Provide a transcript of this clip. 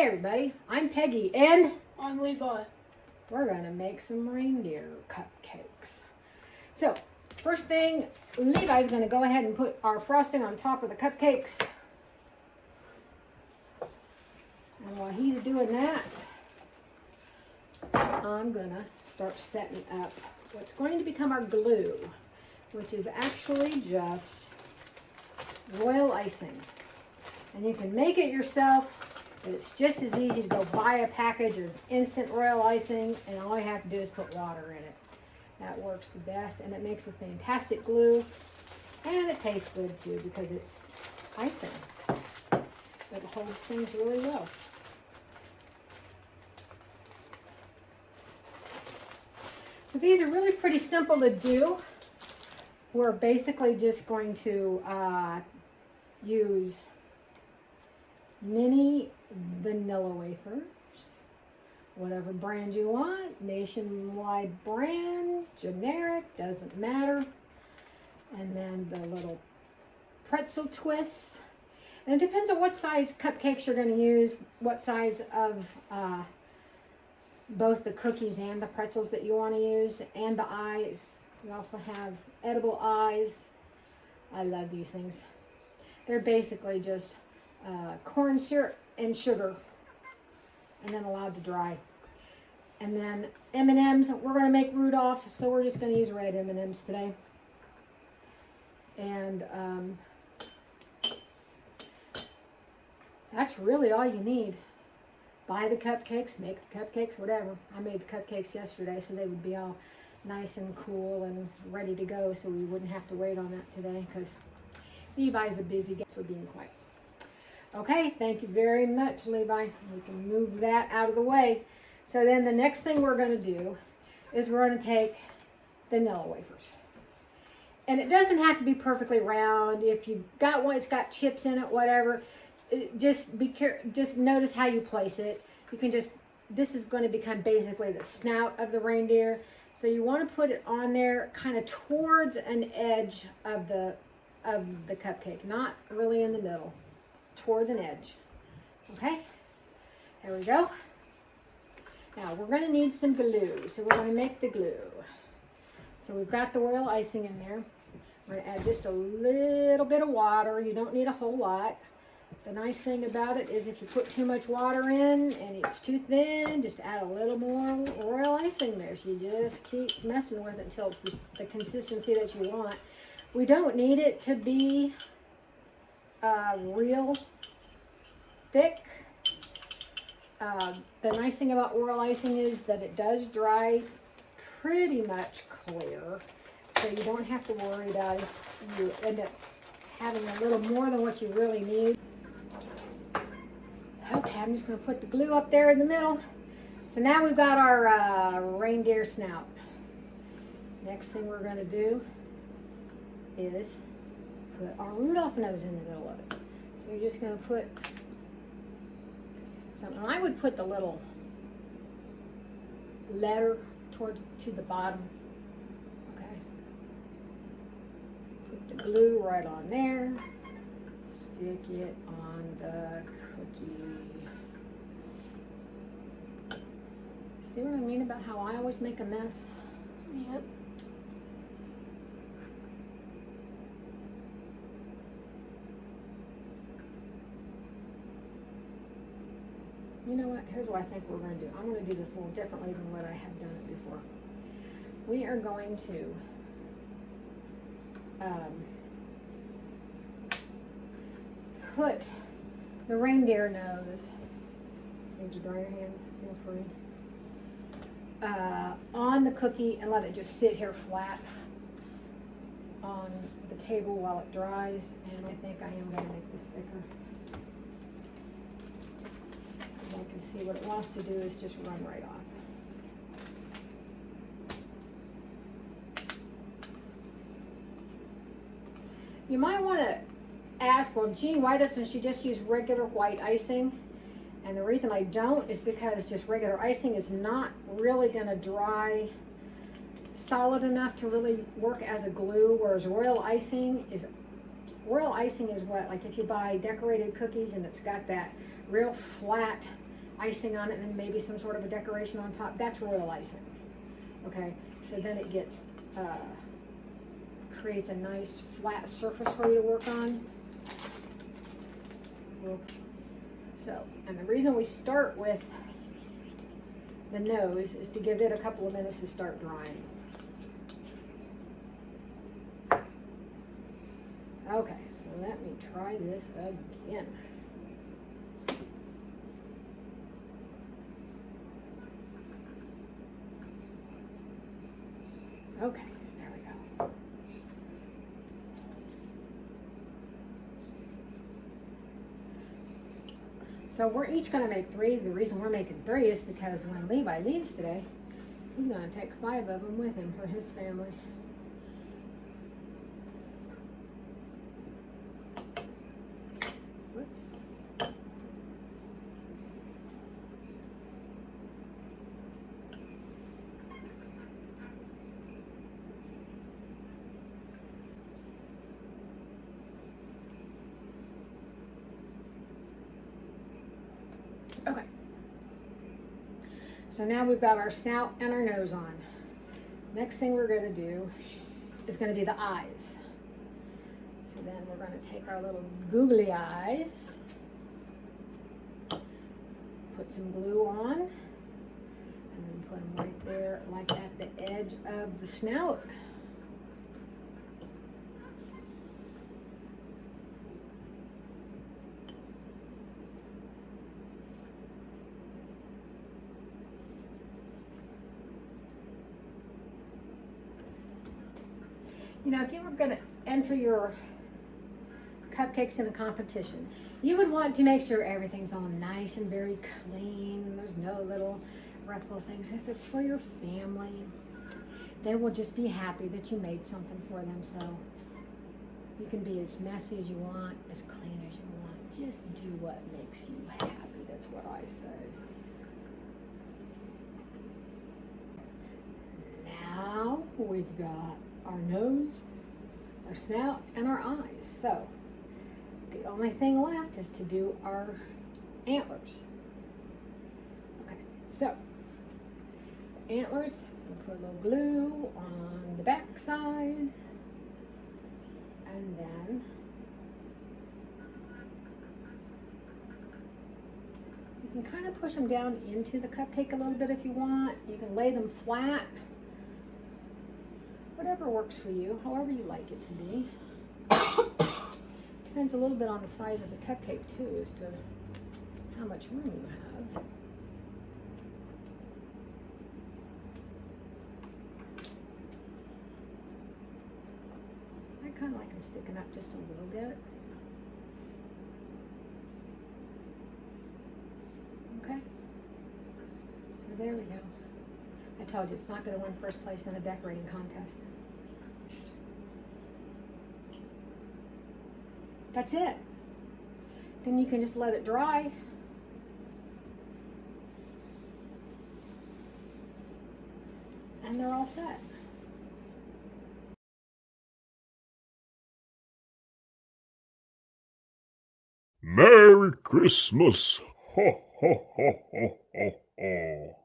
Hey everybody, I'm Peggy and I'm Levi. we're gonna make some reindeer cupcakes. So, first thing, Levi's gonna go ahead and put our frosting on top of the cupcakes. And while he's doing that, I'm gonna start setting up what's going to become our glue, which is actually just royal icing. And you can make it yourself. It's just as easy to go buy a package of instant royal icing, and all you have to do is put water in it. That works the best, and it makes a fantastic glue, and it tastes good too because it's icing. It holds things really well. So these are really pretty simple to do. We're basically just going to use mini vanilla wafers, whatever brand you want, nationwide brand, generic, doesn't matter. And then the little pretzel twists. And it depends on what size cupcakes you're going to use, what size of both the cookies and the pretzels that you want to use, and the eyes. We also have edible eyes. I love these things. They're basically just corn syrup and sugar, and then allowed to dry. And then M&Ms, we're going to make Rudolph's, so we're just going to use red M&Ms today. And that's really all you need. Buy the cupcakes, make the cupcakes, whatever. I made the cupcakes yesterday, so they would be all nice and cool and ready to go, so we wouldn't have to wait on that today, because Levi's a busy guy for being quiet. Okay, thank you very much, Levi. We can move that out of the way. So then the next thing we're going to do is we're going to take vanilla wafers. And it doesn't have to be perfectly round. If you got one, it's got chips in it, whatever. Just be careful. Just notice how you place it. You can just, this is going to become basically the snout of the reindeer. So you want to put it on there kind of towards an edge of the cupcake, not really in the middle. Towards an edge. Okay, there we go. Now we're going to need some glue, so we're going to make the glue. So we've got the royal icing in there. We're going to add just a little bit of water. You don't need a whole lot. The nice thing about it is if you put too much water in and it's too thin, just add a little more royal icing there. So you just keep messing with it until it's the consistency that you want. We don't need it to be real thick. The nice thing about royal icing is that it does dry pretty much clear, so you don't have to worry about if you end up having a little more than what you really need. Okay, I'm just going to put the glue up there in the middle. So now we've got our reindeer snout. Next thing we're going to do is put our Rudolph nose in the middle of it. So you're just going to put something. I would put the little letter to the bottom. Okay. Put the glue right on there. Stick it on the cookie. See what I mean about how I always make a mess? Yep. You know what? Here's what I think we're going to do. I'm going to do this a little differently than what I have done it before. We are going to put the reindeer nose, need to dry your hands, feel free, on the cookie and let it just sit here flat on the table while it dries. And I think I am going to make this thicker. I can see what it wants to do is just run right off. You might want to ask, well, gee, why doesn't she just use regular white icing? And the reason I don't is because just regular icing is not really going to dry solid enough to really work as a glue, whereas royal icing is what, like if you buy decorated cookies and it's got that real flat icing on it, and then maybe some sort of a decoration on top. That's royal icing. Okay, so then it gets creates a nice flat surface for you to work on. So, and the reason we start with the nose is to give it a couple of minutes to start drying. Okay, so let me try this again. Okay, there we go. So we're each going to make 3. The reason we're making 3 is because when Levi leaves today, he's going to take 5 of them with him for his family. Whoops. Okay. So now we've got our snout and our nose on. Next thing we're going to do is going to be the eyes. So then we're going to take our little googly eyes, put some glue on, and then put them right there, like at the edge of the snout. You know, if you were going to enter your cupcakes in a competition, you would want to make sure everything's all nice and very clean. There's no little rough things. If it's for your family, they will just be happy that you made something for them. So you can be as messy as you want, as clean as you want. Just do what makes you happy. That's what I say. Now we've got our nose, our snout, and our eyes. So the only thing left is to do our antlers. Okay, so antlers, I'm gonna put a little glue on the back side, and then you can kind of push them down into the cupcake a little bit if you want. You can lay them flat. Whatever works for you, however you like it to be. Depends a little bit on the size of the cupcake too, as to how much room you have. I kind of like them sticking up just a little bit. Okay, so there we go. I told you, it's not going to win first place in a decorating contest. That's it. Then you can just let it dry. And they're all set. Merry Christmas! Ho, ho, ho, ho, ho, ho.